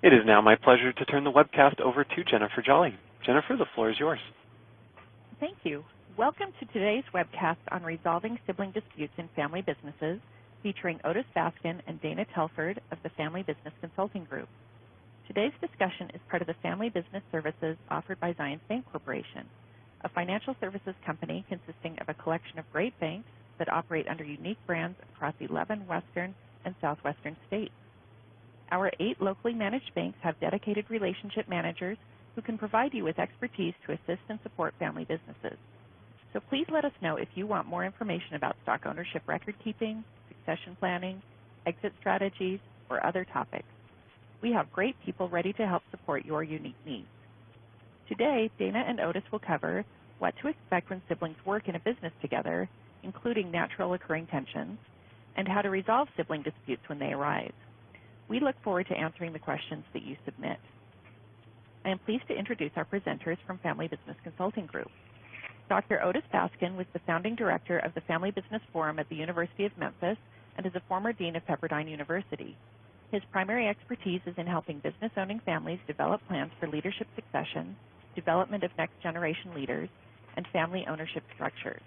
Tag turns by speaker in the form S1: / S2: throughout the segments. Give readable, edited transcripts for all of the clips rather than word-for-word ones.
S1: It is now my pleasure to turn the webcast over to Jennifer Jolly. Jennifer, the floor is yours.
S2: Thank you. Welcome to today's webcast on resolving sibling disputes in family businesses, featuring Otis Baskin and Dana Telford of the Family Business Consulting Group. Today's discussion is part of the Family Business Services offered by Zions Bank Corporation, a financial services company consisting of a collection of great banks that operate under unique brands across 11 western and southwestern states. Our 8 locally managed banks have dedicated relationship managers who can provide you with expertise to assist and support family businesses. So please let us know if you want more information about stock ownership record keeping, succession planning, exit strategies, or other topics. We have great people ready to help support your unique needs. Today, Dana and Otis will cover what to expect when siblings work in a business together, including natural occurring tensions, and how to resolve sibling disputes when they arise. We look forward to answering the questions that you submit. I am pleased to introduce our presenters from Family Business Consulting Group. Dr. Otis Baskin was the founding director of the Family Business Forum at the University of Memphis and is a former dean of Pepperdine University. His primary expertise is in helping business-owning families develop plans for leadership succession, development of next-generation leaders, and family ownership structures.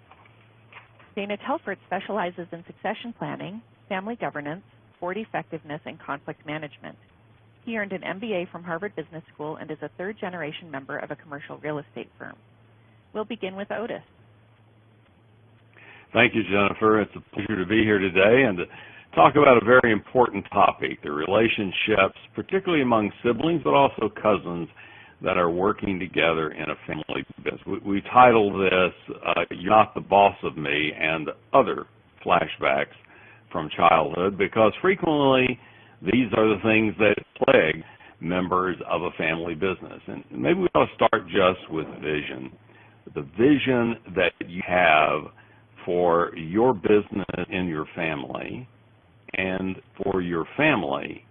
S2: Dana Telford specializes in succession planning, family governance, board effectiveness, and conflict management. He earned an MBA from Harvard Business School and is a third-generation member of a commercial real estate firm. We'll begin with Otis.
S3: Thank you, Jennifer. It's a pleasure to be here today and to talk about a very important topic, the relationships, particularly among siblings, but also cousins that are working together in a family business. We titled this, You're Not the Boss of Me, and Other Flashbacks from Childhood, because frequently these are the things that plague members of a family business. And maybe we ought to start just with vision. The vision that you have for your business in your family and for your family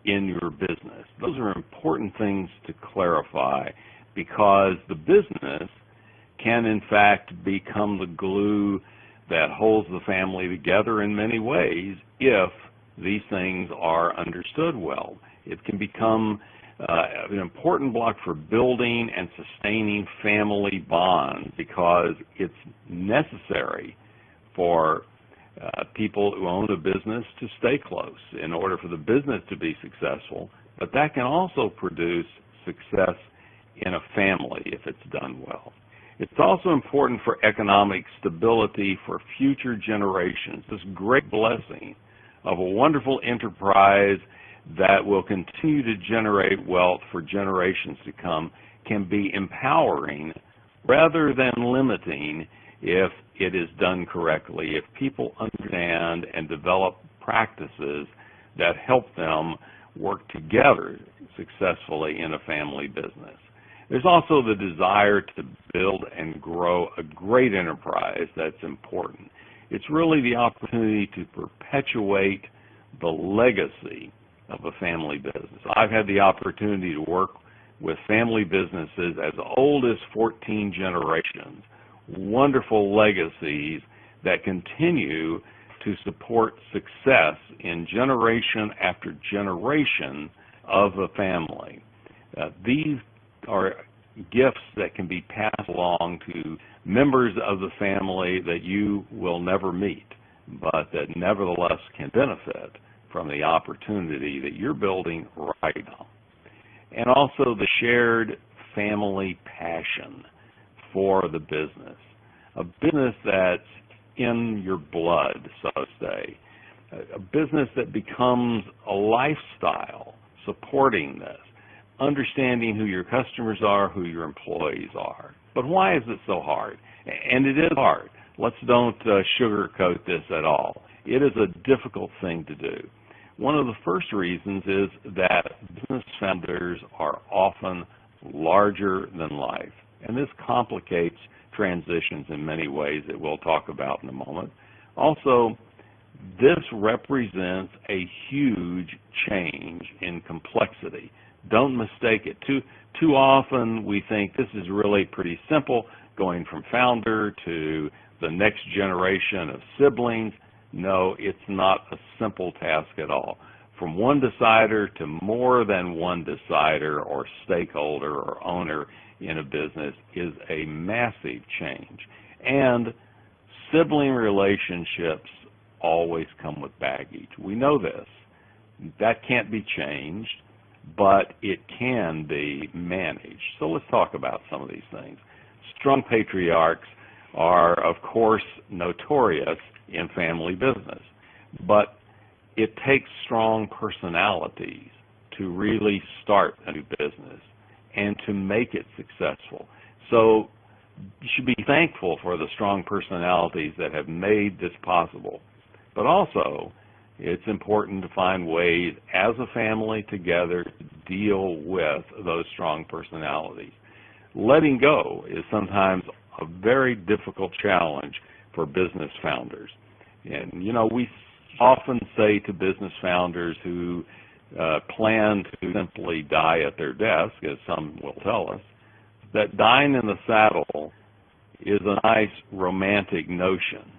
S3: in your business. Those are important things to clarify because the business can in fact become the glue that holds the family together in many ways if these things are understood well. It can become an important block for building and sustaining family bonds because it's necessary for people who own a business to stay close in order for the business to be successful, but that can also produce success in a family if it's done well. It's also important for economic stability for future generations. This great blessing of a wonderful enterprise that will continue to generate wealth for generations to come can be empowering rather than limiting if it is done correctly, if people understand and develop practices that help them work together successfully in a family business. There's also the desire to build and grow a great enterprise that's important. It's really the opportunity to perpetuate the legacy of a family business. I've had the opportunity to work with family businesses as old as 14 generations, wonderful legacies that continue to support success in generation after generation of a family. These are gifts that can be passed along to members of the family that you will never meet, but that nevertheless can benefit from the opportunity that you're building right now. And also the shared family passion for the business, a business that's in your blood, so to say, a business that becomes a lifestyle supporting this, understanding who your customers are, who your employees are. But why is it so hard? And it is hard. Let's don't sugarcoat this at all. It is a difficult thing to do. One of the first reasons is that business founders are often larger than life, and this complicates transitions in many ways that we'll talk about in a moment. Also, this represents a huge change in complexity. Don't mistake it. Too often we think this is really pretty simple, going from founder to the next generation of siblings. No, it's not a simple task at all. from one decider to more than one decider or stakeholder or owner in a business is a massive change. And sibling relationships always come with baggage. We know this. That can't be changed, but it can be managed. So let's talk about some of these things. Strong patriarchs are, of course, notorious in family business, but it takes strong personalities to really start a new business and to make it successful. So you should be thankful for the strong personalities that have made this possible. But also, it's important to find ways as a family together to deal with those strong personalities. Letting go is sometimes a very difficult challenge for business founders. And, you know, we often say to business founders who plan to simply die at their desk, as some will tell us, that dying in the saddle is a nice romantic notion.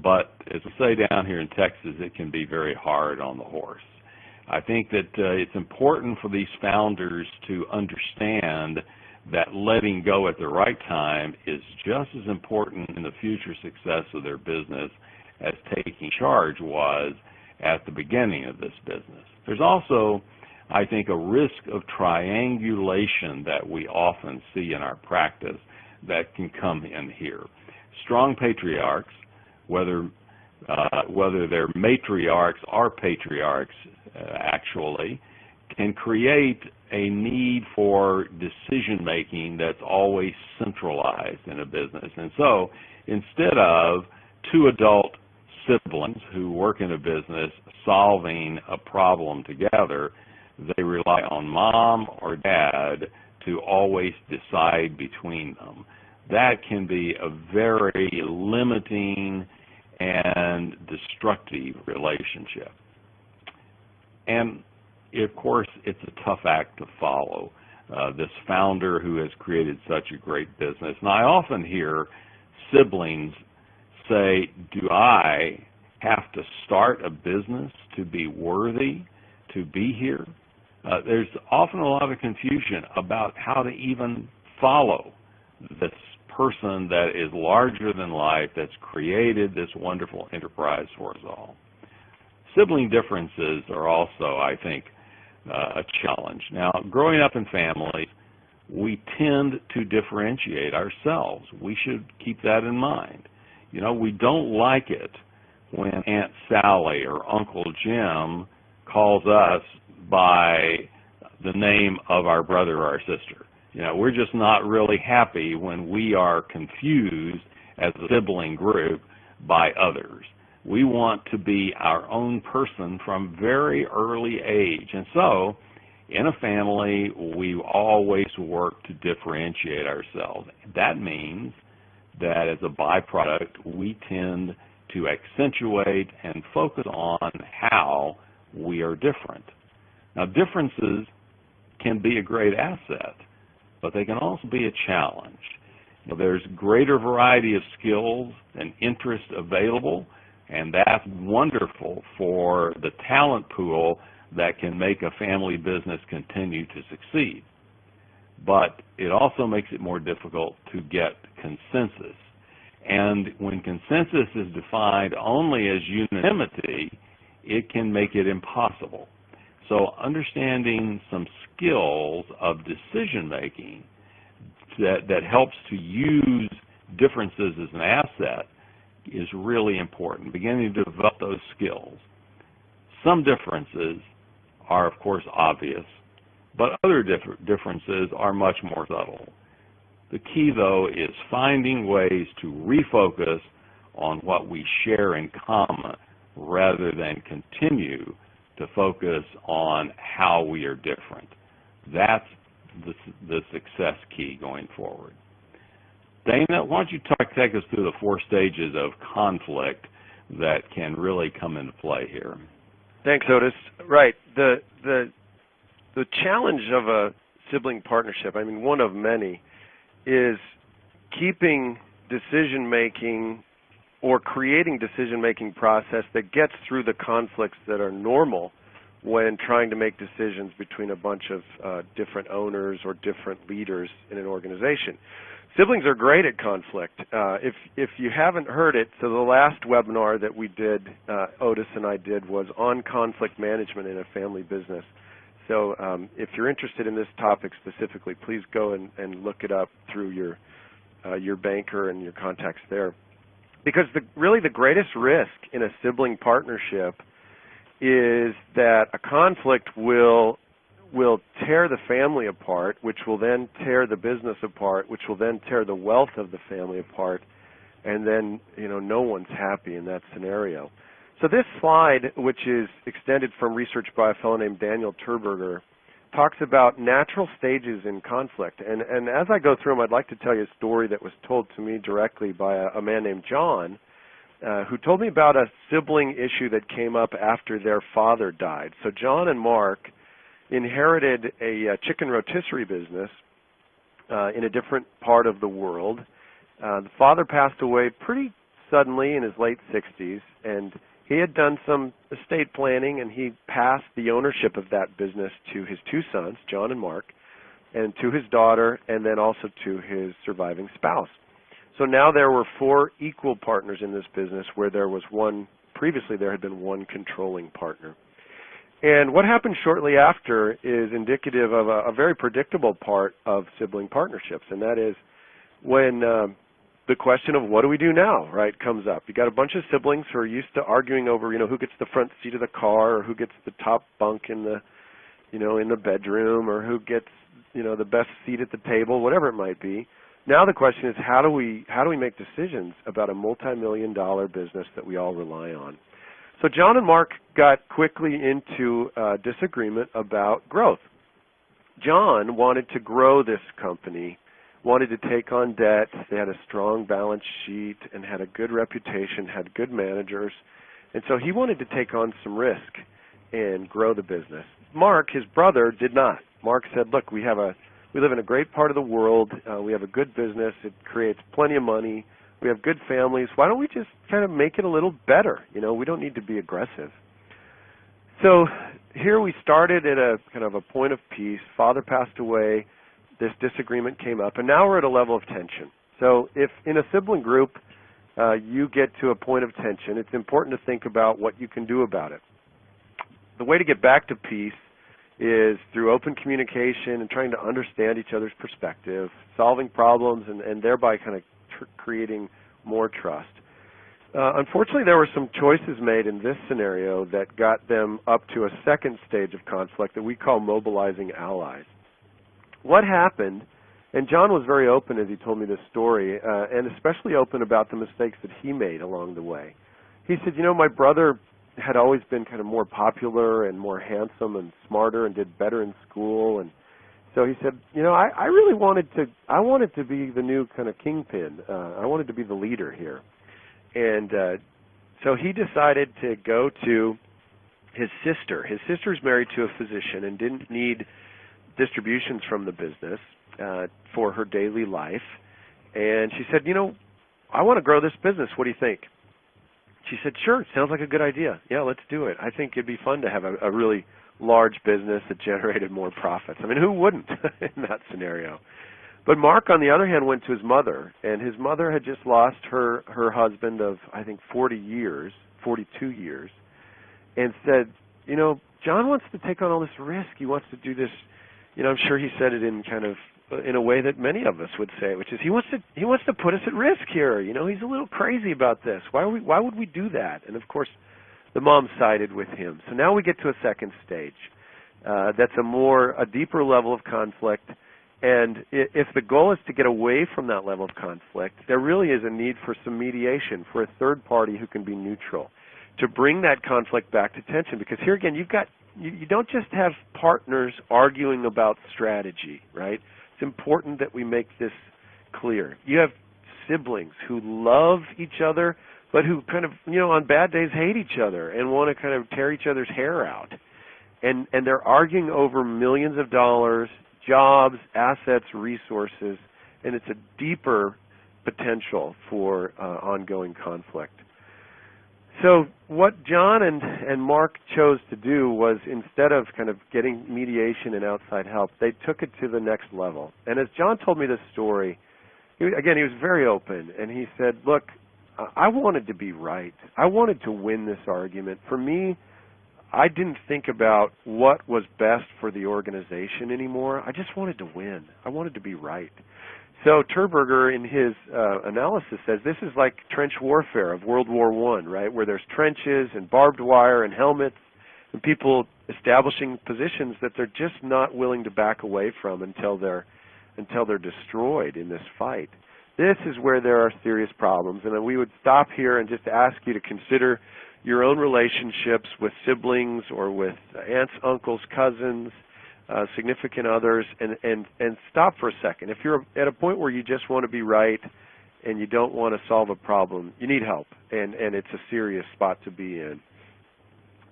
S3: But as we say down here in Texas, it can be very hard on the horse. I think that it's important for these founders to understand that letting go at the right time is just as important in the future success of their business as taking charge was at the beginning of this business. There's also, I think, a risk of triangulation that we often see in our practice that can come in here. Strong patriarchs, whether they're matriarchs or patriarchs, actually, can create a need for decision-making that's always centralized in a business. And so instead of two adult siblings who work in a business solving a problem together, they rely on mom or dad to always decide between them. That can be a very limiting and destructive relationship. And of course, it's a tough act to follow. This founder who has created such a great business. And I often hear siblings say, do I have to start a business to be worthy to be here? There's often a lot of confusion about how to even follow this person that is larger than life, that's created this wonderful enterprise for us all. Sibling differences are also, I think, a challenge. Now, growing up in families, we tend to differentiate ourselves. We should keep that in mind. You know, we don't like it when Aunt Sally or Uncle Jim calls us by the name of our brother or our sister. You know, we're just not really happy when we are confused as a sibling group by others. We want to be our own person from very early age. And so, in a family, we always work to differentiate ourselves. That means that as a byproduct, we tend to accentuate and focus on how we are different. Now, differences can be a great asset, but they can also be a challenge. You know, there's greater variety of skills and interests available, and that's wonderful for the talent pool that can make a family business continue to succeed. But it also makes it more difficult to get consensus. And when consensus is defined only as unanimity, it can make it impossible. So understanding some skills of decision-making that helps to use differences as an asset is really important, beginning to develop those skills. Some differences are, of course, obvious, but other differences are much more subtle. The key, though, is finding ways to refocus on what we share in common rather than continue to focus on how we are different. That's the success key going forward. Dana, why don't you take us through the 4 stages of conflict that can really come into play here?
S4: Thanks, Otis. Right. The challenge of a sibling partnership, I mean, one of many, is keeping decision-making or creating decision-making process that gets through the conflicts that are normal when trying to make decisions between a bunch of different owners or different leaders in an organization. Siblings are great at conflict. If you haven't heard it, so the last webinar that we did, Otis and I did, was on conflict management in a family business. So if you're interested in this topic specifically, please go and look it up through your banker and your contacts there. Because really the greatest risk in a sibling partnership is that a conflict will tear the family apart, which will then tear the business apart, which will then tear the wealth of the family apart, and then no one's happy in that scenario. So this slide, which is extended from research by a fellow named Daniel Terberger, talks about natural stages in conflict. And as I go through them, I'd like to tell you a story that was told to me directly by a man named John, who told me about a sibling issue that came up after their father died. So John and Mark inherited a chicken rotisserie business in a different part of the world. The father passed away pretty suddenly in his late 60s, and he had done some estate planning, and he passed the ownership of that business to his two sons, John and Mark, and to his daughter, and then also to his surviving spouse. So now there were 4 equal partners in this business, where there was one, previously there had been one controlling partner. And what happened shortly after is indicative of a very predictable part of sibling partnerships, and that is when the question of what do we do now, right, comes up. You got a bunch of siblings who are used to arguing over, who gets the front seat of the car, or who gets the top bunk in the, in the bedroom, or who gets, the best seat at the table, whatever it might be. Now the question is, how do we make decisions about a multi-million-dollar business that we all rely on? So John and Mark got quickly into disagreement about growth. John wanted to grow this company, wanted to take on debt. They had a strong balance sheet and had a good reputation, had good managers. And so he wanted to take on some risk and grow the business. Mark, his brother, did not. Mark said, look, we live in a great part of the world. We have a good business. It creates plenty of money. We have good families. Why don't we just kind of make it a little better? We don't need to be aggressive. So here we started at a kind of a point of peace. Father passed away. This disagreement came up, and now we're at a level of tension. So if in a sibling group you get to a point of tension, it's important to think about what you can do about it. The way to get back to peace is through open communication and trying to understand each other's perspective, solving problems, and thereby kind of creating more trust. Unfortunately, there were some choices made in this scenario that got them up to a second stage of conflict that we call mobilizing allies. What happened, and John was very open as he told me this story, and especially open about the mistakes that he made along the way. He said, my brother had always been kind of more popular and more handsome and smarter and did better in school, and so he said, I really wanted to be the new kind of kingpin. I wanted to be the leader here. And so he decided to go to his sister. His sister's married to a physician and didn't need distributions from the business for her daily life. And she said, I want to grow this business. What do you think? She said, sure, sounds like a good idea. Yeah, let's do it. I think it'd be fun to have a really large business that generated more profits. I mean, who wouldn't in that scenario? But Mark, on the other hand, went to his mother, and his mother had just lost her husband of, I think, 42 years, and said, John wants to take on all this risk. He wants to do this, I'm sure he said it in a way that many of us would say, which is he wants to put us at risk here. He's a little crazy about this. Why would we do that? And of course, the mom sided with him. So now we get to a second stage. That's a deeper level of conflict. And if the goal is to get away from that level of conflict, there really is a need for some mediation, for a third party who can be neutral, to bring that conflict back to tension. Because here again, you don't just have partners arguing about strategy, right? It's important that we make this clear. You have siblings who love each other, but who kind of, on bad days hate each other and want to kind of tear each other's hair out. And they're arguing over millions of dollars, jobs, assets, resources, and it's a deeper potential for ongoing conflict. So what John and Mark chose to do was, instead of kind of getting mediation and outside help, they took it to the next level. And as John told me this story, he was very open, and he said, look, I wanted to be right. I wanted to win this argument. For me, I didn't think about what was best for the organization anymore. I just wanted to win. I wanted to be right. So Terberger, in his analysis, says this is like trench warfare of World War I, right, where there's trenches and barbed wire and helmets and people establishing positions that they're just not willing to back away from until they're destroyed in this fight. This is where there are serious problems, and we would stop here and just ask you to consider your own relationships with siblings or with aunts, uncles, cousins, significant others, and stop for a second. If you're at a point where you just want to be right and you don't want to solve a problem, you need help, and it's a serious spot to be in.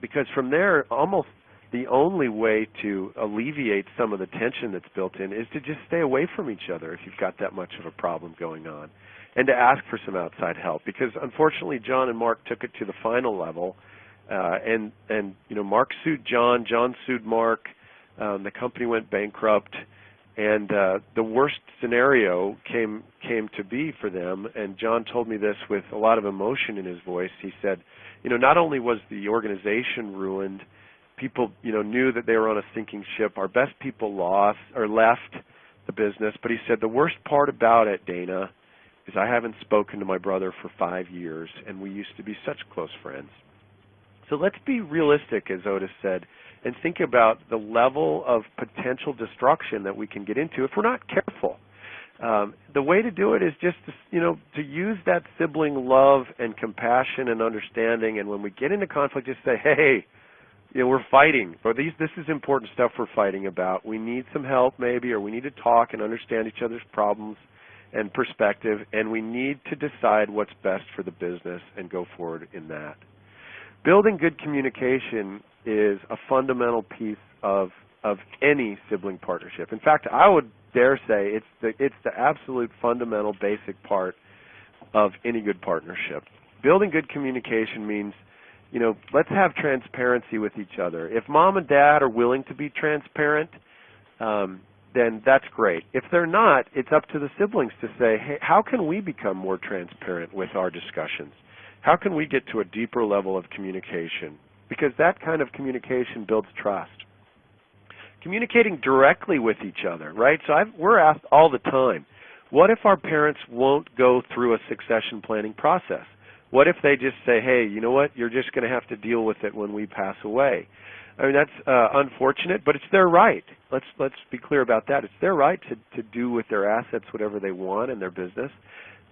S4: Because from there, almost the only way to alleviate some of the tension that's built in is to just stay away from each other if you've got that much of a problem going on, and to ask for some outside help. Because unfortunately, John and Mark took it to the final level, and Mark sued John, John sued Mark. The company went bankrupt, and the worst scenario came to be for them. And John told me this with a lot of emotion in his voice. He said, not only was the organization ruined, people knew that they were on a sinking ship. Our best people left the business. But he said, the worst part about it, Dana, is I haven't spoken to my brother for 5 years, and we used to be such close friends. So let's be realistic, as Otis said, and think about the level of potential destruction that we can get into if we're not careful. The way to do it is just to use that sibling love and compassion and understanding, and when we get into conflict, just say, hey, we're fighting, or this is important stuff we're fighting about. We need some help maybe, or we need to talk and understand each other's problems and perspective, and we need to decide what's best for the business and go forward in that. Building good communication is a fundamental piece of any sibling partnership. In fact, I would dare say it's the absolute fundamental basic part of any good partnership. Building good communication means, let's have transparency with each other. If mom and dad are willing to be transparent, then that's great. If they're not, it's up to the siblings to say, hey, how can we become more transparent with our discussions? How can we get to a deeper level of communication? Because that kind of communication builds trust. Communicating directly with each other, right? So we're asked all the time, what if our parents won't go through a succession planning process? What if they just say, hey, you know what, you're just going to have to deal with it when we pass away? I mean, that's unfortunate, but it's their right. Let's be clear about that. It's their right to do with their assets whatever they want in their business.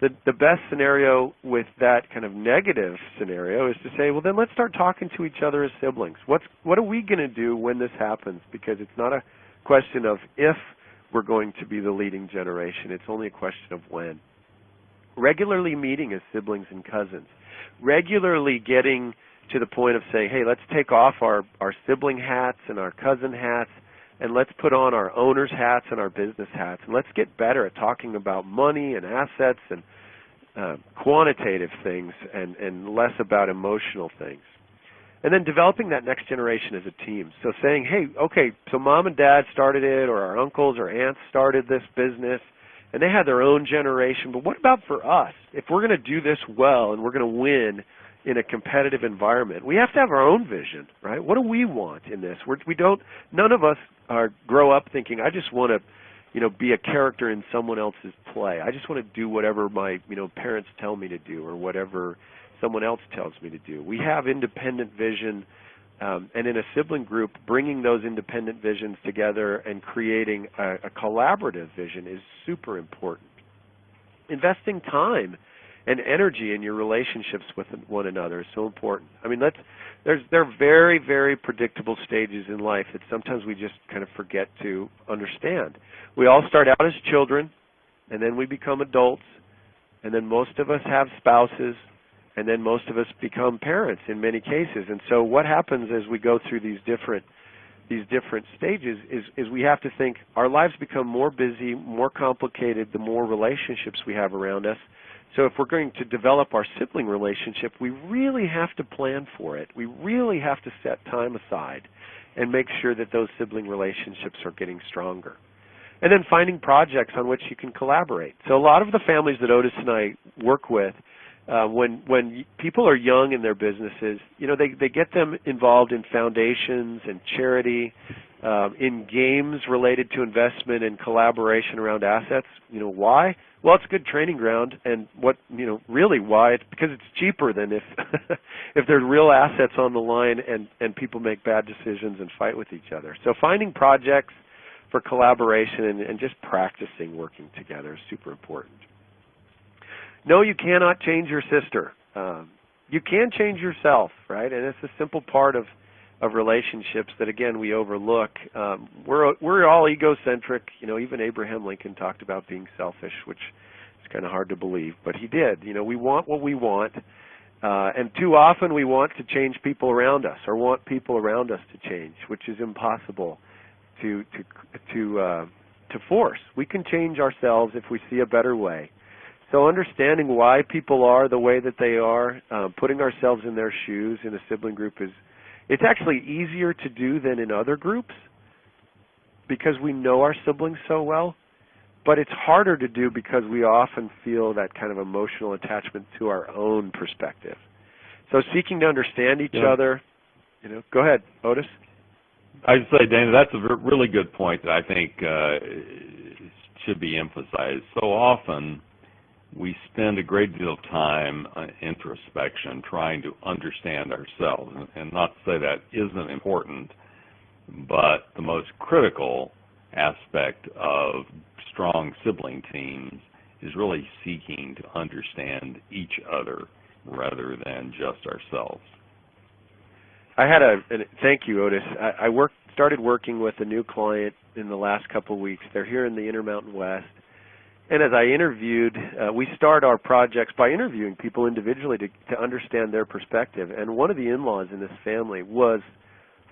S4: The best scenario with that kind of negative scenario is to say, well, then let's start talking to each other as siblings. What are we going to do when this happens? Because it's not a question of if we're going to be the leading generation. It's only a question of when. Regularly meeting as siblings and cousins. Regularly getting to the point of saying, hey, let's take off our sibling hats and our cousin hats, and let's put on our owner's hats and our business hats, and let's get better at talking about money and assets and quantitative things and less about emotional things. And then developing that next generation as a team. So saying, hey, okay, so mom and dad started it, or our uncles or aunts started this business, and they had their own generation, but what about for us? If we're going to do this well and we're going to win in a competitive environment, we have to have our own vision, right? What do we want in this? None of us grow up thinking, I just want to, be a character in someone else's play. I just want to do whatever my, parents tell me to do, or whatever someone else tells me to do. We have independent vision, and in a sibling group, bringing those independent visions together and creating a collaborative vision is super important. Investing time and energy in your relationships with one another is so important. I mean, there are very, very predictable stages in life that sometimes we just kind of forget to understand. We all start out as children, and then we become adults, and then most of us have spouses, and then most of us become parents in many cases. And so what happens as we go through these different stages is we have to think our lives become more busy, more complicated the more relationships we have around us. So if we're going to develop our sibling relationship, we really have to plan for it. We really have to set time aside and make sure that those sibling relationships are getting stronger. And then finding projects on which you can collaborate. So a lot of the families that Otis and I work with, when people are young in their businesses, they get them involved in foundations and charity, in games related to investment and collaboration around assets. Why? Well, it's a good training ground, and really why? It's because it's cheaper than if if there's real assets on the line and people make bad decisions and fight with each other. So finding projects for collaboration and just practicing working together is super important. No, you cannot change your sister. You can change yourself, right? And it's a simple part of relationships that, again, we overlook. We're all egocentric. Even Abraham Lincoln talked about being selfish, which is kind of hard to believe, but he did. We want what we want, and too often we want to change people around us or want people around us to change, which is impossible to force. We can change ourselves if we see a better way. So understanding why people are the way that they are, putting ourselves in their shoes in a sibling group it's actually easier to do than in other groups because we know our siblings so well, but it's harder to do because we often feel that kind of emotional attachment to our own perspective. So seeking to understand each other, go ahead, Otis.
S3: I'd say, Dana, that's a really good point that I think should be emphasized. So often we spend a great deal of time introspection, trying to understand ourselves. And not to say that isn't important, but the most critical aspect of strong sibling teams is really seeking to understand each other rather than just ourselves.
S4: Thank you, Otis. I started working with a new client in the last couple of weeks. They're here in the Intermountain West. And as I interviewed, we start our projects by interviewing people individually to understand their perspective. And one of the in-laws in this family was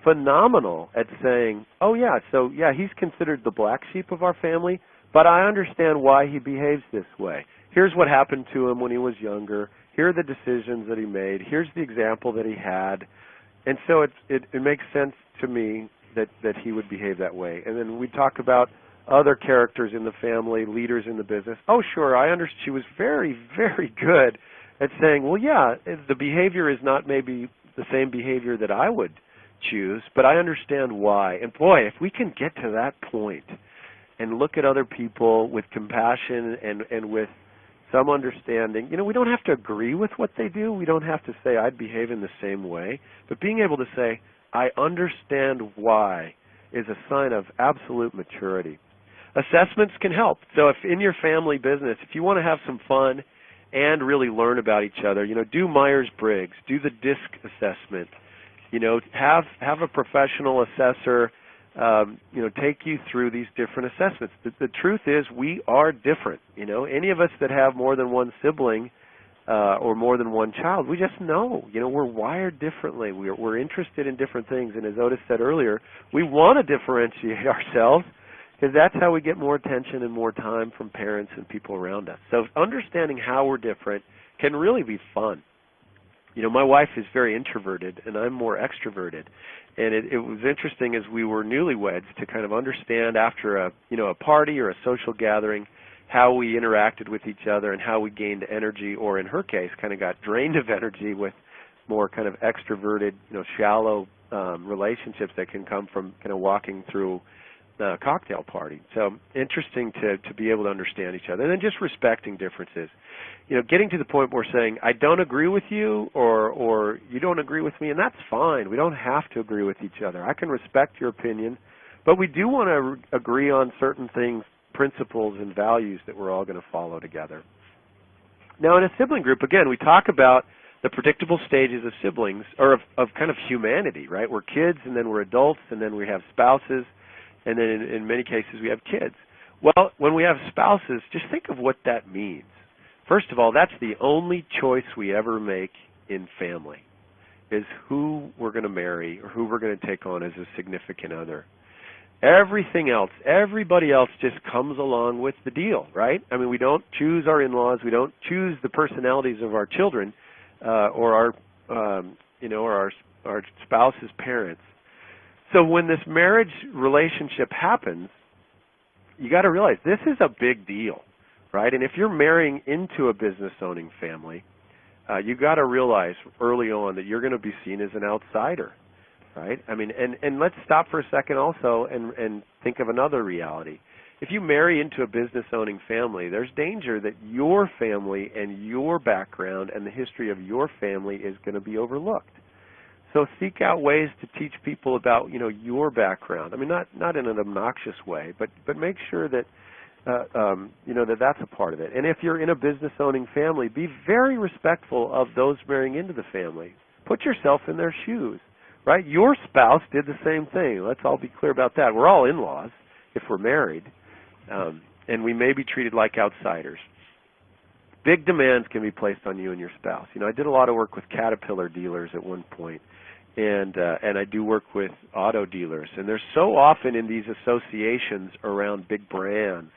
S4: phenomenal at saying, he's considered the black sheep of our family, but I understand why he behaves this way. Here's what happened to him when he was younger. Here are the decisions that he made. Here's the example that he had. And so it makes sense to me that he would behave that way. And then we talk about other characters in the family, leaders in the business. Oh, sure, I understand. She was very, very good at saying, the behavior is not maybe the same behavior that I would choose, but I understand why. And boy, if we can get to that point and look at other people with compassion and with some understanding, we don't have to agree with what they do. We don't have to say, I'd behave in the same way. But being able to say, I understand why is a sign of absolute maturity. Assessments can help. So if in your family business, if you want to have some fun and really learn about each other, do Myers-Briggs, do the DISC assessment, have a professional assessor, take you through these different assessments. The truth is we are different. Any of us that have more than one sibling or more than one child, we just know. We're wired differently. We're interested in different things. And as Otis said earlier, we want to differentiate ourselves, because that's how we get more attention and more time from parents and people around us. So understanding how we're different can really be fun. My wife is very introverted, and I'm more extroverted. And it was interesting as we were newlyweds to kind of understand after a party or a social gathering how we interacted with each other and how we gained energy, or in her case, kind of got drained of energy with more kind of extroverted, shallow relationships that can come from kind of walking through a cocktail party. So interesting to be able to understand each other. And then just respecting differences. Getting to the point where we're saying, I don't agree with you, or you don't agree with me, and that's fine. We don't have to agree with each other. I can respect your opinion, but we do want to agree on certain things, principles and values that we're all going to follow together. Now, in a sibling group, again, we talk about the predictable stages of siblings, or of kind of humanity, right? We're kids, and then we're adults, and then we have spouses, and then in many cases we have kids. Well, when we have spouses, just think of what that means. First of all, that's the only choice we ever make in family, is who we're going to marry or who we're going to take on as a significant other. Everything else, everybody else just comes along with the deal, right? I mean, we don't choose our in-laws, we don't choose the personalities of our children, or our spouse's parents. So when this marriage relationship happens, you got to realize this is a big deal, right? And if you're marrying into a business-owning family, you got to realize early on that you're going to be seen as an outsider, right? I mean, and let's stop for a second also and think of another reality. If you marry into a business-owning family, there's danger that your family and your background and the history of your family is going to be overlooked. So seek out ways to teach people about, your background. I mean, not in an obnoxious way, but make sure that that's a part of it. And if you're in a business-owning family, be very respectful of those marrying into the family. Put yourself in their shoes, right? Your spouse did the same thing. Let's all be clear about that. We're all in-laws if we're married, and we may be treated like outsiders. Big demands can be placed on you and your spouse. I did a lot of work with Caterpillar dealers at one point, and I do work with auto dealers. And there's so often in these associations around big brands,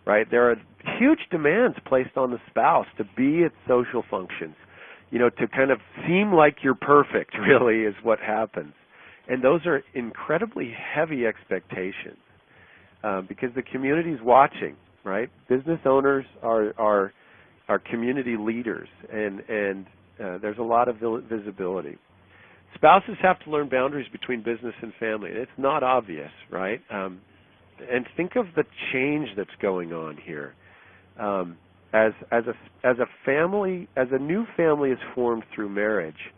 S4: right? There are huge demands placed on the spouse to be at social functions, to kind of seem like you're perfect, really, is what happens. And those are incredibly heavy expectations because the community's watching, right? Business owners are community leaders, and there's a lot of visibility. Spouses have to learn boundaries between business and family. It's not obvious, right? And think of the change that's going on here. As a family, as a new family is formed through marriage,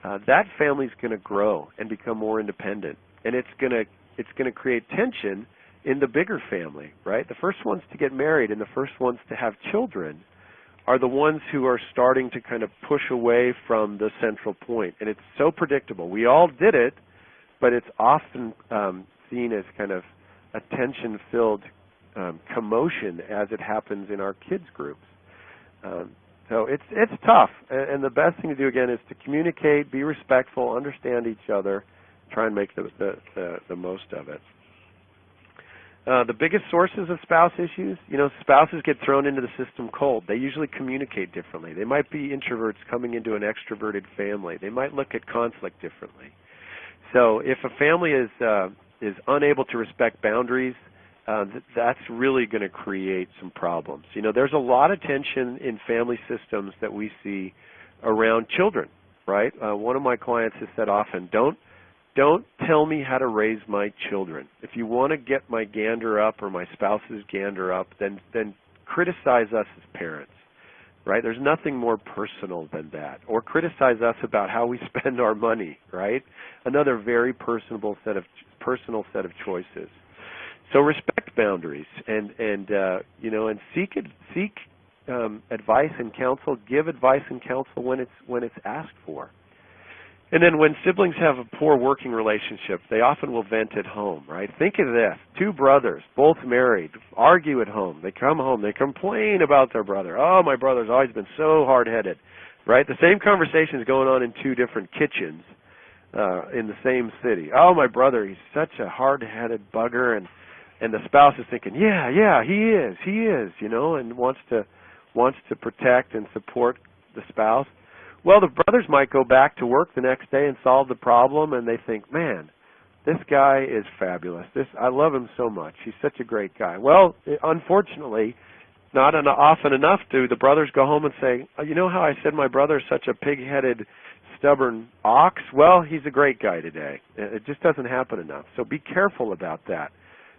S4: that family's going to grow and become more independent, and it's going to create tension in the bigger family, right? The first ones to get married and the first ones to have children are the ones who are starting to kind of push away from the central point. And it's so predictable. We all did it, but it's often seen as kind of a tension-filled commotion as it happens in our kids' groups. So it's tough. And the best thing to do, again, is to communicate, be respectful, understand each other, try and make the most of it. The biggest sources of spouse issues, spouses get thrown into the system cold. They usually communicate differently. They might be introverts coming into an extroverted family. They might look at conflict differently. So if a family is unable to respect boundaries, that's really going to create some problems. There's a lot of tension in family systems that we see around children, right? One of my clients has said often, don't tell me how to raise my children. If you want to get my gander up or my spouse's gander up, then criticize us as parents, right? There's nothing more personal than that. Or criticize us about how we spend our money, right? Another very personal set of choices. So respect boundaries and seek advice and counsel. Give advice and counsel when it's asked for. And then when siblings have a poor working relationship, they often will vent at home, right? Think of this. Two brothers, both married, argue at home. They come home. They complain about their brother. Oh, my brother's always been so hard-headed, right? The same conversation is going on in two different kitchens in the same city. Oh, my brother, he's such a hard-headed bugger. And the spouse is thinking, yeah, he is, and wants to protect and support the spouse. Well, the brothers might go back to work the next day and solve the problem, and they think, man, this guy is fabulous. I love him so much. He's such a great guy. Well, unfortunately, not often enough do the brothers go home and say, you know how I said my brother's such a pig-headed, stubborn ox? Well, he's a great guy today. It just doesn't happen enough. So be careful about that,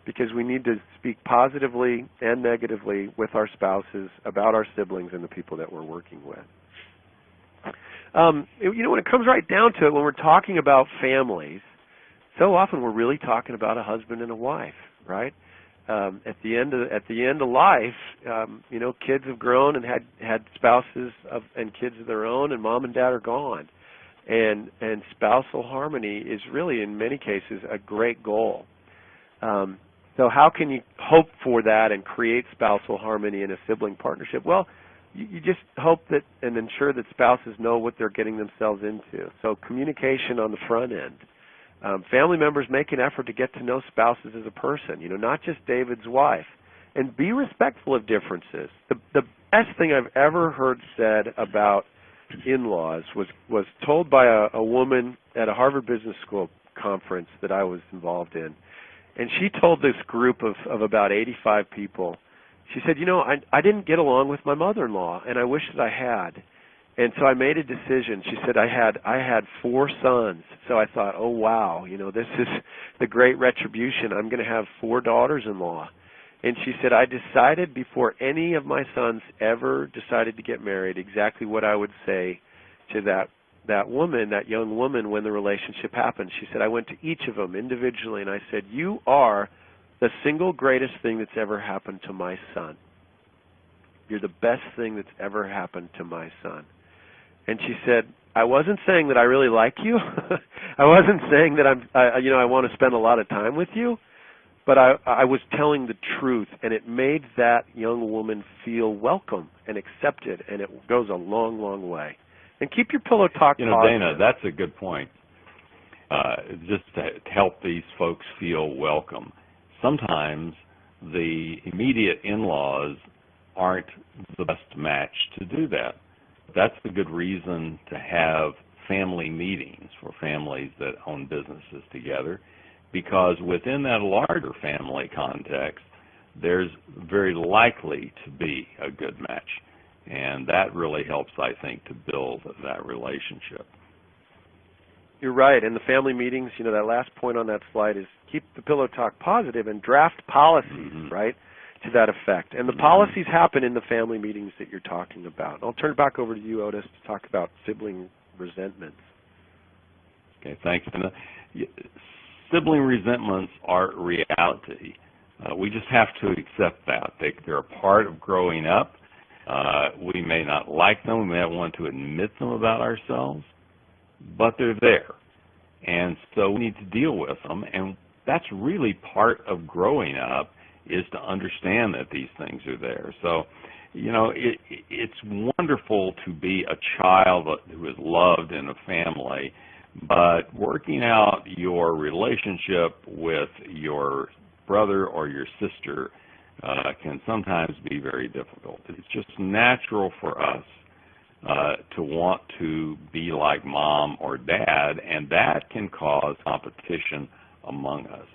S4: because we need to speak positively and negatively with our spouses about our siblings and the people that we're working with. When it comes right down to it, when we're talking about families, so often we're really talking about a husband and a wife, right? At the end of life, kids have grown and had spouses and kids of their own, and mom and dad are gone, and spousal harmony is really, in many cases, a great goal. So how can you hope for that and create spousal harmony in a sibling partnership? Well, you just hope that and ensure that spouses know what they're getting themselves into. So communication on the front end, Family members make an effort to get to know spouses as a person, not just David's wife. And be respectful of differences. The best thing I've ever heard said about in-laws was told by a woman at a Harvard Business School conference that I was involved in. And she told this group of about 85 people, she said, I didn't get along with my mother-in-law, and I wish that I had. And so I made a decision. She said, I had 4 sons. So I thought, oh, wow, this is the great retribution. I'm going to have 4 daughters-in-law. And she said, I decided before any of my sons ever decided to get married exactly what I would say to that woman, that young woman, when the relationship happened. She said, I went to each of them individually, and I said, you are the single greatest thing that's ever happened to my son. You're the best thing that's ever happened to my son. And she said, I wasn't saying that I really like you. I wasn't saying that I want to spend a lot of time with you. But I was telling the truth, and it made that young woman feel welcome and accepted, and it goes a long, long way. And keep your pillow talk positive.
S3: Dana, that's a good point. Just to help these folks feel welcome. Sometimes the immediate in-laws aren't the best match to do that. That's a good reason to have family meetings for families that own businesses together, because within that larger family context, there's very likely to be a good match. And that really helps, I think, to build that relationship.
S4: You're right. And the family meetings, that last point on that slide is keep the pillow talk positive and draft policies, right, to that effect. And the policies happen in the family meetings that you're talking about. I'll turn it back over to you, Otis, to talk about sibling resentments.
S3: Okay, thanks. Sibling resentments are reality. We just have to accept that. They're a part of growing up. We may not like them. We may not want to admit them about ourselves, but they're there. And so we need to deal with them. And that's really part of growing up, is to understand that these things are there. So, it's wonderful to be a child who is loved in a family, but working out your relationship with your brother or your sister can sometimes be very difficult. It's just natural for us to want to be like mom or dad, and that can cause competition among us.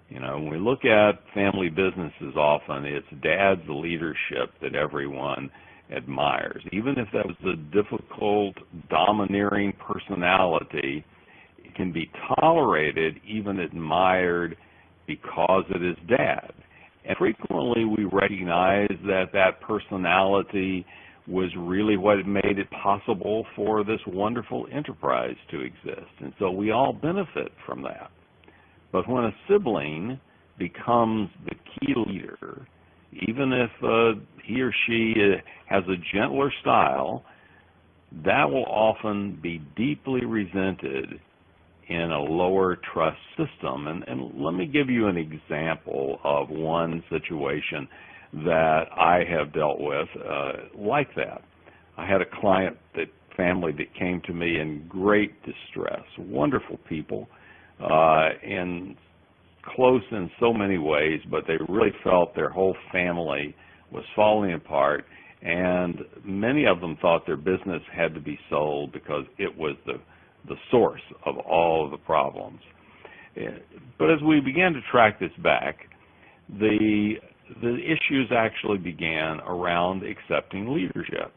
S3: When we look at family businesses, often it's dad's leadership that everyone admires. Even if that was a difficult, domineering personality, it can be tolerated, even admired, because it is dad. And frequently we recognize that personality was really what made it possible for this wonderful enterprise to exist. And so we all benefit from that. But when a sibling becomes the key leader, even if he or she has a gentler style, that will often be deeply resented in a lower trust system. And let me give you an example of one situation that I have dealt with like that. I had a family that came to me in great distress, wonderful people, and close in so many ways, but they really felt their whole family was falling apart, and many of them thought their business had to be sold because it was the source of all of the problems. But as we began to track this back, the issues actually began around accepting leadership.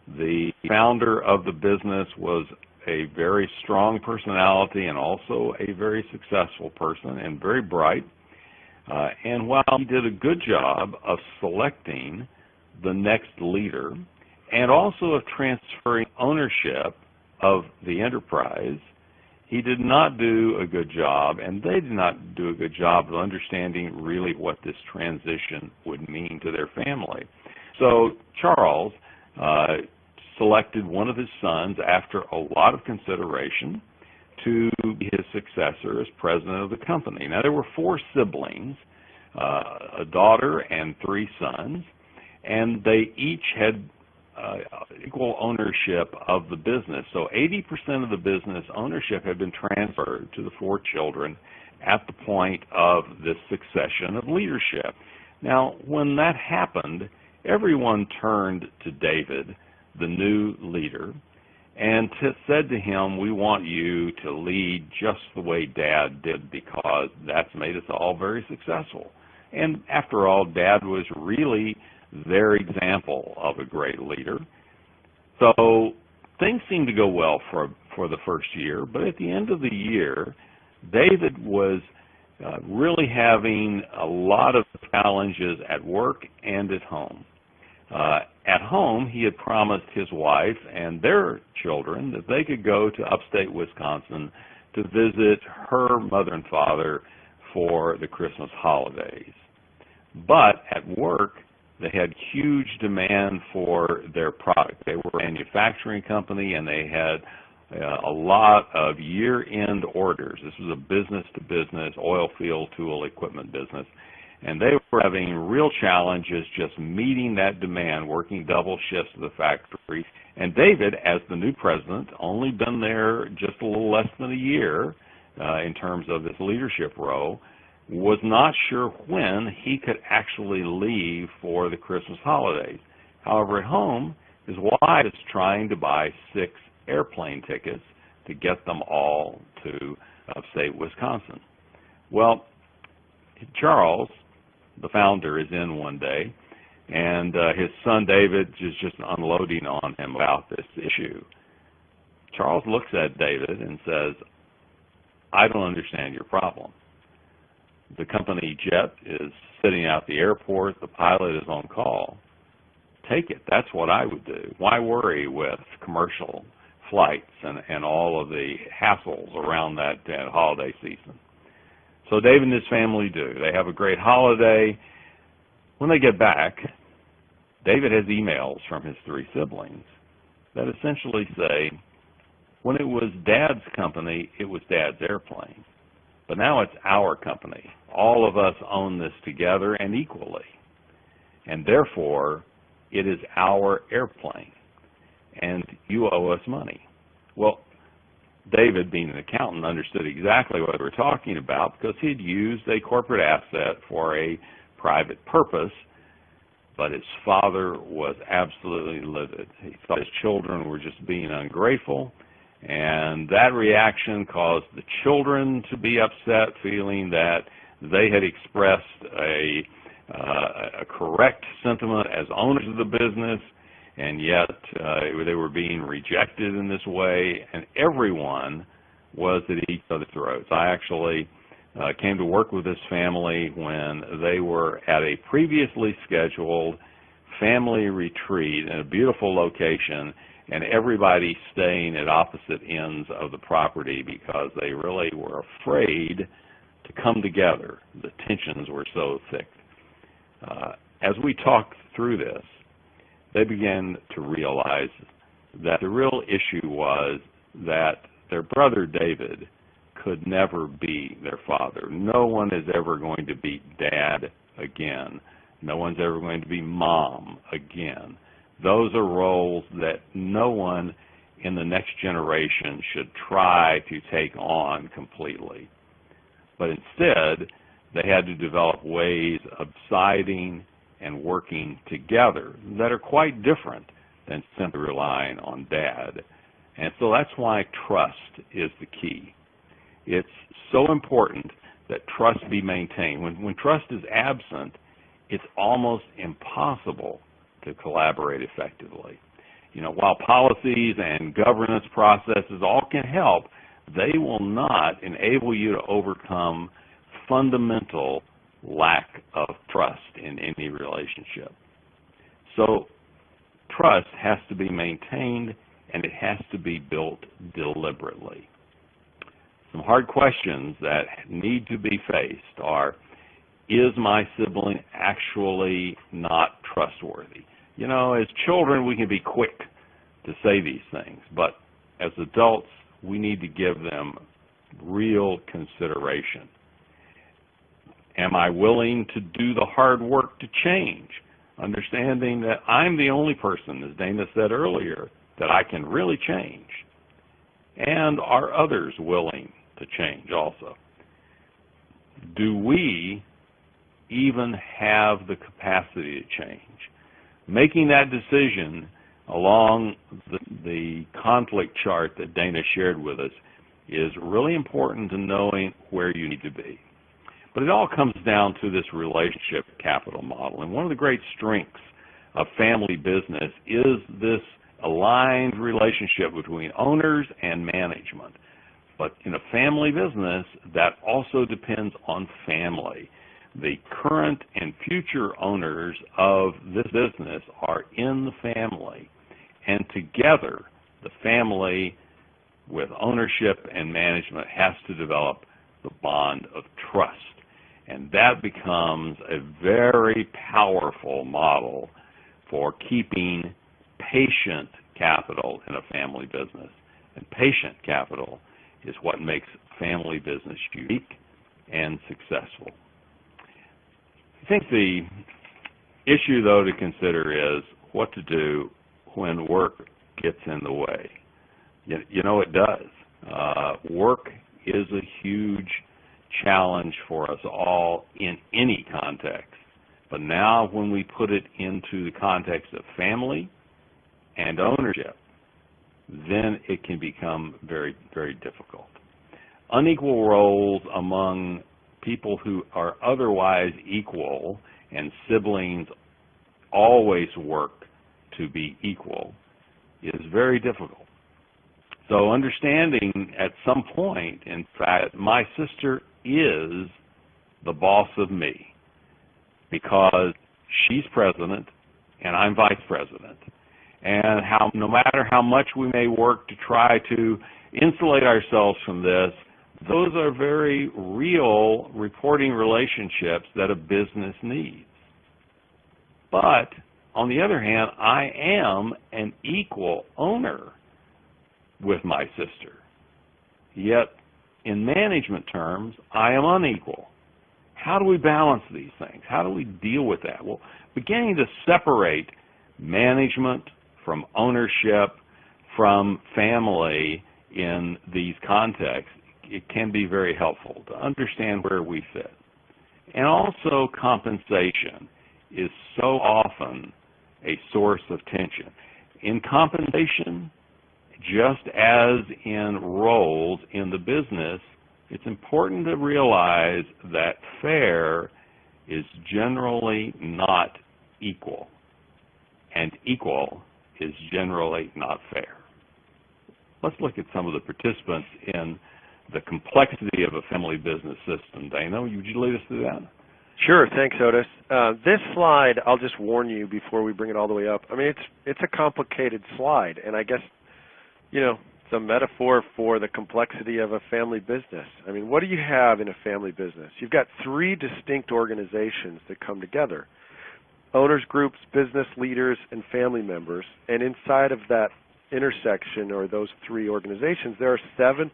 S3: The founder of the business was a very strong personality and also a very successful person and very bright. And while he did a good job of selecting the next leader and also of transferring ownership of the enterprise, he did not do a good job, and they did not do a good job of understanding really what this transition would mean to their family. So Charles selected one of his sons after a lot of consideration to be his successor as president of the company. Now, there were 4 siblings, a daughter and 3 sons, and they each had equal ownership of the business. So 80% of the business ownership had been transferred to the 4 children at the point of this succession of leadership. Now, when that happened, everyone turned to David, the new leader, and said to him, we want you to lead just the way Dad did, because that's made us all very successful. And after all, Dad was really their example of a great leader. So things seemed to go well for the first year, but at the end of the year, David was really having a lot of challenges at work and at home. At home, he had promised his wife and their children that they could go to upstate Wisconsin to visit her mother and father for the Christmas holidays. But at work, they had huge demand for their product. They were a manufacturing company, and they had a lot of year-end orders. This was a business-to-business oil field tool equipment business. And they were having real challenges just meeting that demand, working double shifts at the factory. And David, as the new president, only been there just a little less than a year in terms of his leadership role, was not sure when he could actually leave for the Christmas holidays. However, at home, his wife is trying to buy 6 airplane tickets to get them all to upstate Wisconsin. Well, Charles, the founder, is in one day, and his son David is just unloading on him about this issue. Charles looks at David and says, I don't understand your problem. The company jet is sitting out the airport. The pilot is on call. Take it. That's what I would do. Why worry with commercial flights and all of the hassles around that holiday season? So David and his family do. They have a great holiday. When they get back, David has emails from his 3 siblings that essentially say, when it was Dad's company, it was Dad's airplane. But now it's our company. All of us own this together and equally. And therefore, it is our airplane. And you owe us money. Well, David, being an accountant, understood exactly what they were talking about, because he'd used a corporate asset for a private purpose, but his father was absolutely livid. He thought his children were just being ungrateful, and that reaction caused the children to be upset, feeling that they had expressed a correct sentiment as owners of the business, and yet they were being rejected in this way, and everyone was at each other's throats. I actually came to work with this family when they were at a previously scheduled family retreat in a beautiful location, and everybody staying at opposite ends of the property because they really were afraid to come together. The tensions were so thick. As we talked through this, they began to realize that the real issue was that their brother David could never be their father. No one is ever going to be Dad again. No one's ever going to be Mom again. Those are roles that no one in the next generation should try to take on completely. But instead, they had to develop ways of siding and working together that are quite different than simply relying on Dad. And so that's why trust is the key. It's so important that trust be maintained. When trust is absent, it's almost impossible to collaborate effectively. You know, while policies and governance processes all can help, they will not enable you to overcome fundamental lack of trust in any relationship. So trust has to be maintained, and it has to be built deliberately. Some hard questions that need to be faced are, is my sibling actually not trustworthy? You know, as children, we can be quick to say these things, but as adults, we need to give them real consideration. Am I willing to do the hard work to change? understanding that I'm the only person, as Dana said earlier, that I can really change. And are others willing to change also? Do we even have the capacity to change? Making that decision along the conflict chart that Dana shared with us is really important to knowing where you need to be. But it all comes down to this relationship capital model. And one of the great strengths of family business is this aligned relationship between owners and management. But in a family business, that also depends on family. The current and future owners of this business are in the family. And together, the family with ownership and management has to develop the bond of trust. And that becomes a very powerful model for keeping patient capital in a family business. And patient capital is what makes family business unique and successful. I think the issue, though, to consider is what to do when work gets in the way. You know it does. Work is a huge challenge for us all in any context. But now when we put it into the context of family and ownership, then it can become very, very difficult. Unequal roles among people who are otherwise equal, and siblings always work to be equal, is very difficult. So understanding at some point, in fact, my sister is the boss of me because she's president and I'm vice president. And no matter how much we may work to try to insulate ourselves from this, those are very real reporting relationships that a business needs. But on the other hand, I am an equal owner with my sister. Yet, in management terms, I am unequal. How do we balance these things? How do we deal with that? Well, beginning to separate management from ownership, from family in these contexts, it can be very helpful to understand where we fit. And also compensation is so often a source of tension. In compensation, just as in roles in the business, it's important to realize that fair is generally not equal, and equal is generally not fair. Let's look at some of the participants in the complexity of a family business system. Dana, would you lead us through that?
S4: Sure, thanks, Otis. This slide, I'll just warn you before we bring it all the way up. I mean, it's a complicated slide, and I guess, you know, it's a metaphor for the complexity of a family business. I mean, what do you have in a family business? You've got three distinct organizations that come together: owners groups, business leaders, and family members. And inside of that intersection, or those three organizations, there are 7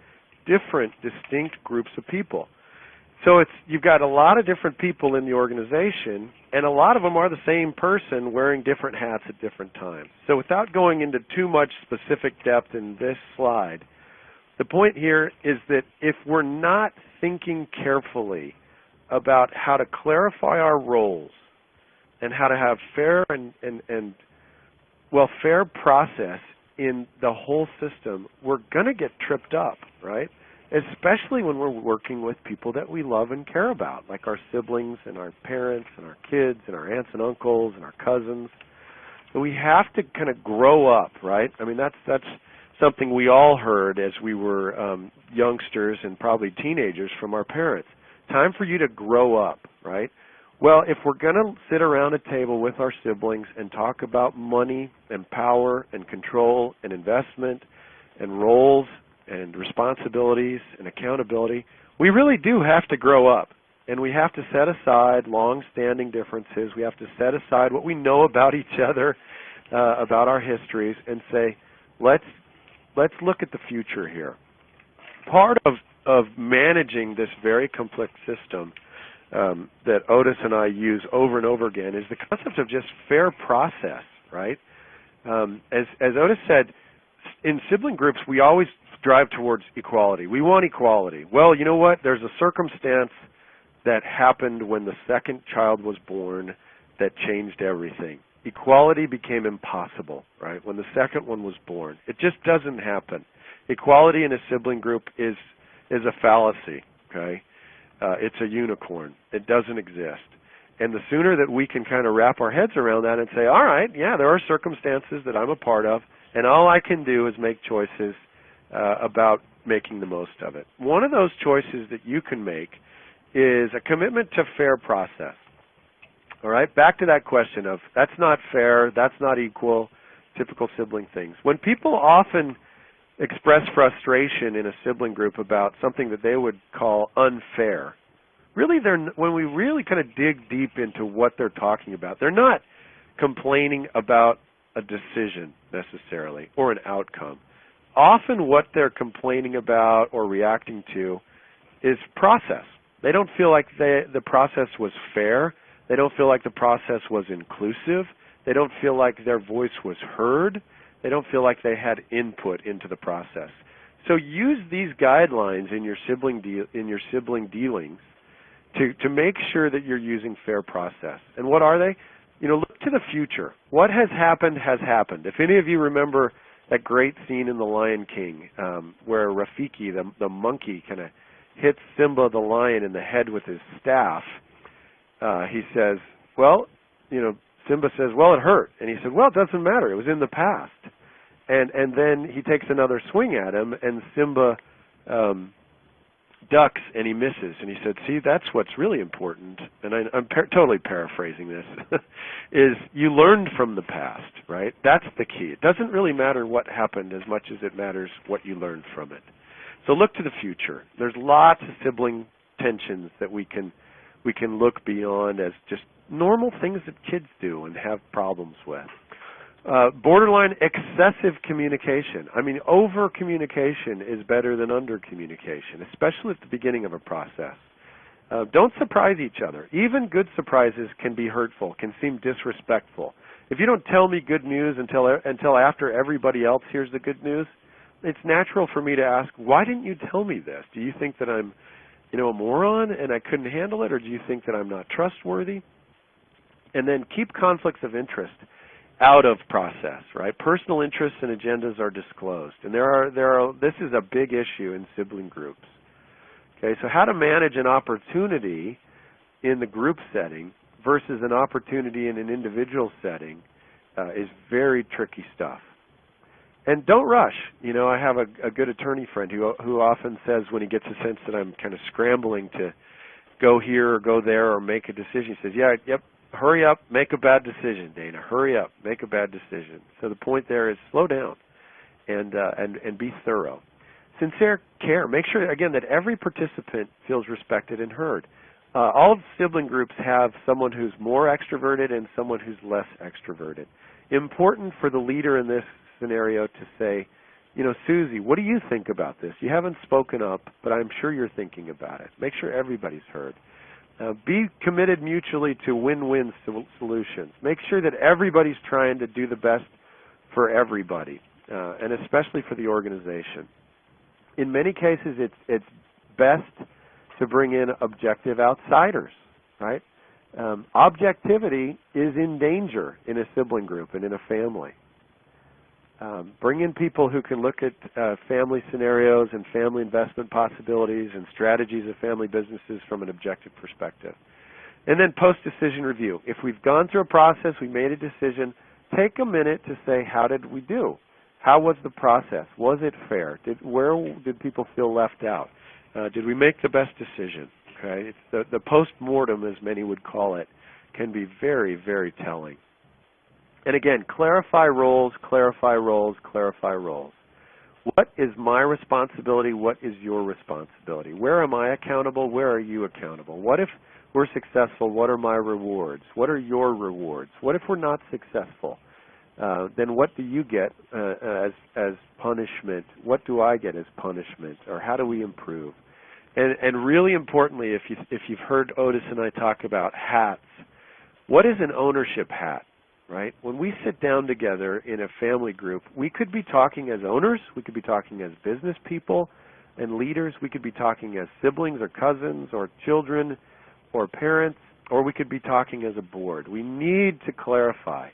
S4: different distinct groups of people. So you've got a lot of different people in the organization, and a lot of them are the same person wearing different hats at different times. So without going into too much specific depth in this slide, the point here is that if we're not thinking carefully about how to clarify our roles and how to have fair fair process in the whole system, we're going to get tripped up, right? Especially when we're working with people that we love and care about, like our siblings and our parents and our kids and our aunts and uncles and our cousins. So we have to kind of grow up, right? I mean, that's something we all heard as we were youngsters and probably teenagers from our parents. Time for you to grow up, right? Well, if we're going to sit around a table with our siblings and talk about money and power and control and investment and roles and responsibilities and accountability, we really do have to grow up. And we have to set aside long-standing differences. We have to set aside what we know about each other, about our histories, and say, let's look at the future here. Part of managing this very complex system that Otis and I use over and over again is the concept of just fair process, right? As Otis said, in sibling groups, we always drive towards equality. We want equality. Well, you know what? There's a circumstance that happened when the second child was born that changed everything. Equality became impossible, right, when the second one was born. It just doesn't happen. Equality in a sibling group is a fallacy, okay? It's a unicorn. It doesn't exist. And the sooner that we can kind of wrap our heads around that and say, all right, yeah, there are circumstances that I'm a part of, and all I can do is make choices about making the most of it. One of those choices that you can make is a commitment to fair process. All right, back to that question of that's not fair, that's not equal, typical sibling things. When people often express frustration in a sibling group about something that they would call unfair, really when we really kind of dig deep into what they're talking about, they're not complaining about a decision necessarily or an outcome. Often what they're complaining about or reacting to is process. They don't feel like the process was fair. They don't feel like the process was inclusive. They don't feel like their voice was heard. They don't feel like they had input into the process. So use these guidelines in your sibling dealings to make sure that you're using fair process. And what are they? You know, look to the future. What has happened has happened. If any of you remember that great scene in The Lion King where Rafiki, the monkey, kind of hits Simba the lion in the head with his staff, he says, well, you know, Simba says, well, it hurt. And he said, well, it doesn't matter. It was in the past. And then he takes another swing at him, and Simba ducks, and he misses. And he said, see, that's what's really important, and I'm totally paraphrasing this, is you learned from the past, right? That's the key. It doesn't really matter what happened as much as it matters what you learned from it. So look to the future. There's lots of sibling tensions that we can look beyond as just normal things that kids do and have problems with. Borderline excessive communication. I mean, over-communication is better than under-communication, especially at the beginning of a process. Don't surprise each other. Even good surprises can be hurtful, can seem disrespectful. If you don't tell me good news until after everybody else hears the good news, it's natural for me to ask, why didn't you tell me this? Do you think that I'm, you know, a moron and I couldn't handle it, or do you think that I'm not trustworthy? And then keep conflicts of interest out of process, right? Personal interests and agendas are disclosed, and this is a big issue in sibling groups. Okay, so how to manage an opportunity in the group setting versus an opportunity in an individual setting is very tricky stuff. And don't rush. You know, I have a good attorney friend who often says when he gets a sense that I'm kind of scrambling to go here or go there or make a decision, he says, yeah, yep, hurry up, make a bad decision, Dana. Hurry up, make a bad decision. So the point there is slow down and be thorough. Sincere care. Make sure, again, that every participant feels respected and heard. All sibling groups have someone who's more extroverted and someone who's less extroverted. Important for the leader in this scenario to say, you know, Susie, what do you think about this? You haven't spoken up, but I'm sure you're thinking about it. Make sure everybody's heard. Be committed mutually to win-win solutions. Make sure that everybody's trying to do the best for everybody, and especially for the organization. In many cases, it's best to bring in objective outsiders, right? Objectivity is in danger in a sibling group and in a family. Bring in people who can look at family scenarios and family investment possibilities and strategies of family businesses from an objective perspective. And then post-decision review. If we've gone through a process, we made a decision, take a minute to say, how did we do? How was the process? Was it fair? Where did people feel left out? Did we make the best decision? Okay, it's the postmortem, as many would call it, can be very, very telling. And again, clarify roles, clarify roles, clarify roles. What is my responsibility? What is your responsibility? Where am I accountable? Where are you accountable? What if we're successful? What are my rewards? What are your rewards? What if we're not successful? Then what do you get as punishment? What do I get as punishment? Or how do we improve? And really importantly, if you've heard Otis and I talk about hats, what is an ownership hat, right? When we sit down together in a family group, we could be talking as owners, we could be talking as business people and leaders, we could be talking as siblings or cousins or children or parents, or we could be talking as a board. We need to clarify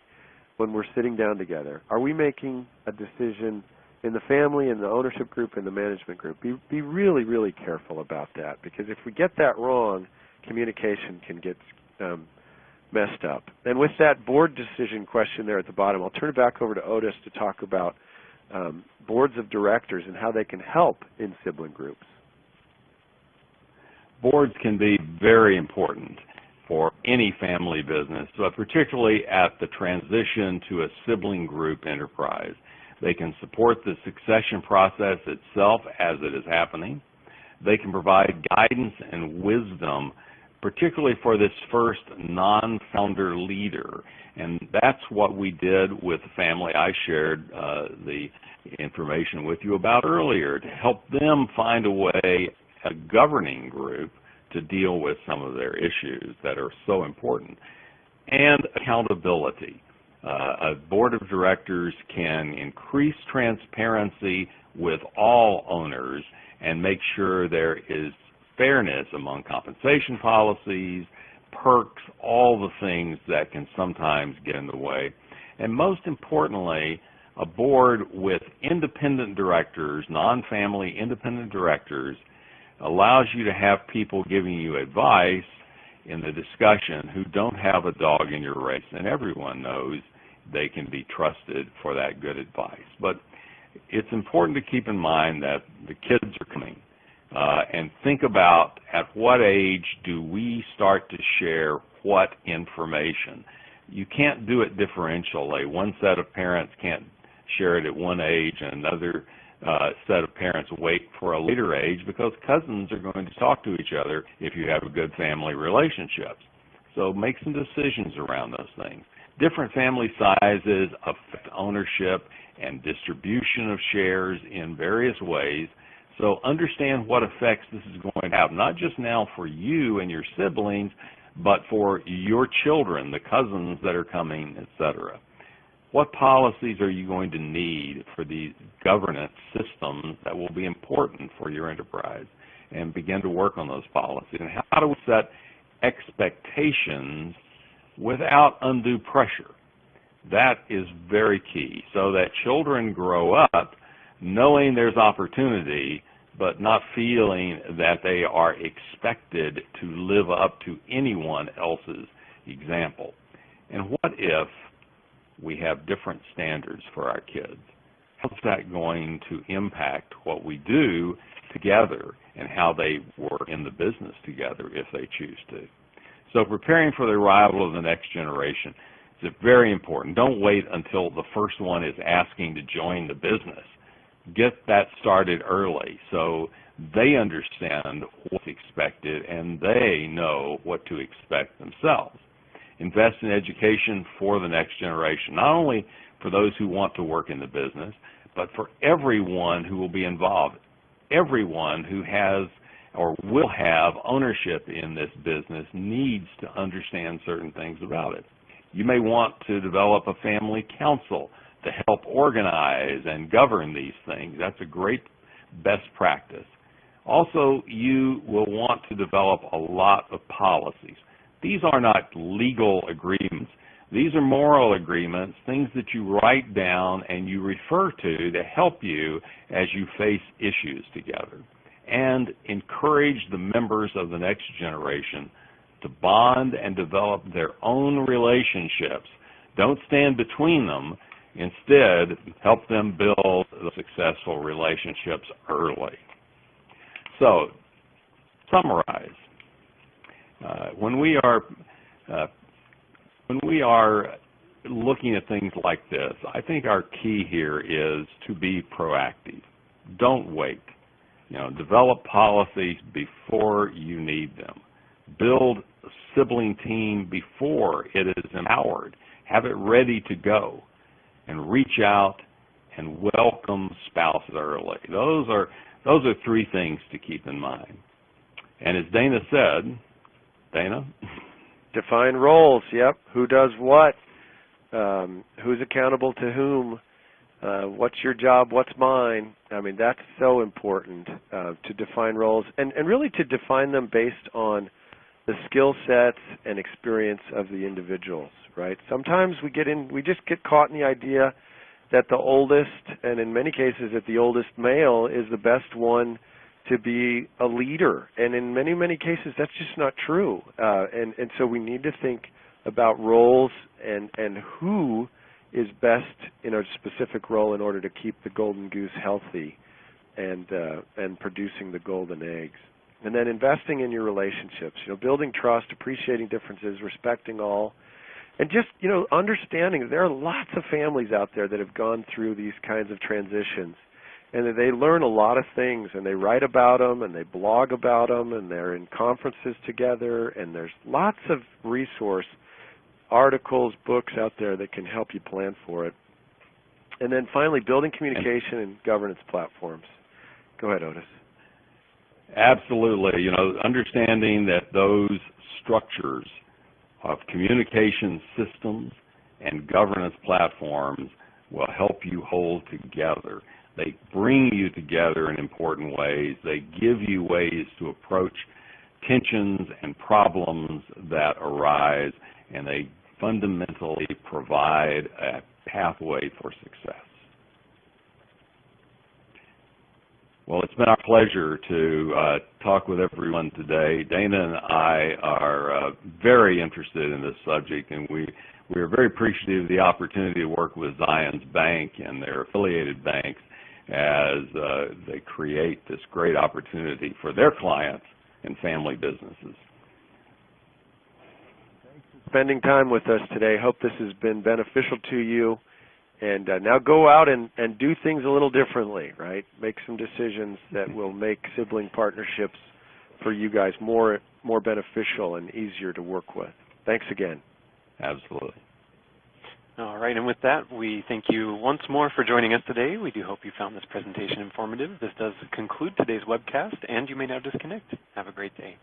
S4: when we're sitting down together, are we making a decision in the family, in the ownership group, in the management group? Be really, really careful about that, because if we get that wrong, communication can get messed up. And with that board decision question there at the bottom, I'll turn it back over to Otis to talk about boards of directors and how they can help in sibling groups.
S3: Boards can be very important for any family business, but particularly at the transition to a sibling group enterprise. They can support the succession process itself as it is happening. They can provide guidance and wisdom, particularly for this first non-founder leader. And that's what we did with the family I shared the information with you about earlier, to help them find a way, a governing group, to deal with some of their issues that are so important. And accountability. A board of directors can increase transparency with all owners and make sure there is fairness among compensation policies, perks, all the things that can sometimes get in the way. And most importantly, a board with independent directors, non-family independent directors, allows you to have people giving you advice in the discussion who don't have a dog in your race, and everyone knows they can be trusted for that good advice. But it's important to keep in mind that the kids are coming, and think about at what age do we start to share what information. You can't do it differentially. One set of parents can't share it at one age, and another set of parents wait for a later age, because cousins are going to talk to each other if you have a good family relationship. So make some decisions around those things. Different family sizes affect ownership and distribution of shares in various ways. So understand what effects this is going to have, not just now for you and your siblings, but for your children, the cousins that are coming, etc. What policies are you going to need for these governance systems that will be important for your enterprise? And begin to work on those policies. And how do we set expectations without undue pressure? That is very key, so that children grow up knowing there's opportunity, but not feeling that they are expected to live up to anyone else's example. And what if we have different standards for our kids? How's that going to impact what we do together and how they work in the business together if they choose to? So preparing for the arrival of the next generation is very important. Don't wait until the first one is asking to join the business. Get that started early so they understand what's expected and they know what to expect themselves. Invest in education for the next generation, not only for those who want to work in the business, but for everyone who will be involved. Everyone who has or will have ownership in this business needs to understand certain things about it. You may want to develop a family council to help organize and govern these things. That's a great best practice. Also, you will want to develop a lot of policies. These are not legal agreements. These are moral agreements, things that you write down and you refer to help you as you face issues together. And encourage the members of the next generation to bond and develop their own relationships. Don't stand between them. Instead, help them build the successful relationships early. So, summarize. When we are looking at things like this, I think our key here is to be proactive. Don't wait. Develop policies before you need them. Build a sibling team before it is empowered. Have it ready to go. And reach out and welcome spouses early. Those are three things to keep in mind. And as Dana said, Dana?
S4: Define roles, yep. Who does what? Who's accountable to whom? What's your job? What's mine? I mean, that's so important to define roles and really to define them based on the skill sets and experience of the individuals, right? Sometimes we just get caught in the idea that the oldest, and in many cases that the oldest male is the best one to be a leader. And in many, many cases that's just not true. And so we need to think about roles and who is best in a specific role in order to keep the golden goose healthy and producing the golden eggs. And then investing in your relationships, building trust, appreciating differences, respecting all, and just, understanding that there are lots of families out there that have gone through these kinds of transitions and that they learn a lot of things and they write about them and they blog about them and they're in conferences together and there's lots of resource articles, books out there that can help you plan for it. And then finally, building communication and governance platforms. Go ahead, Otis.
S3: Absolutely. Understanding that those structures of communication systems and governance platforms will help you hold together. They bring you together in important ways. They give you ways to approach tensions and problems that arise, and they fundamentally provide a pathway for success. Well, it's been our pleasure to talk with everyone today. Dana and I are very interested in this subject, and we are very appreciative of the opportunity to work with Zions Bank and their affiliated banks as they create this great opportunity for their clients and family businesses.
S4: Thanks for spending time with us today. Hope this has been beneficial to you. And now go out and do things a little differently, right? Make some decisions that will make sibling partnerships for you guys more beneficial and easier to work with. Thanks again.
S3: Absolutely.
S1: All right, and with that, we thank you once more for joining us today. We do hope you found this presentation informative. This does conclude today's webcast, and you may now disconnect. Have a great day.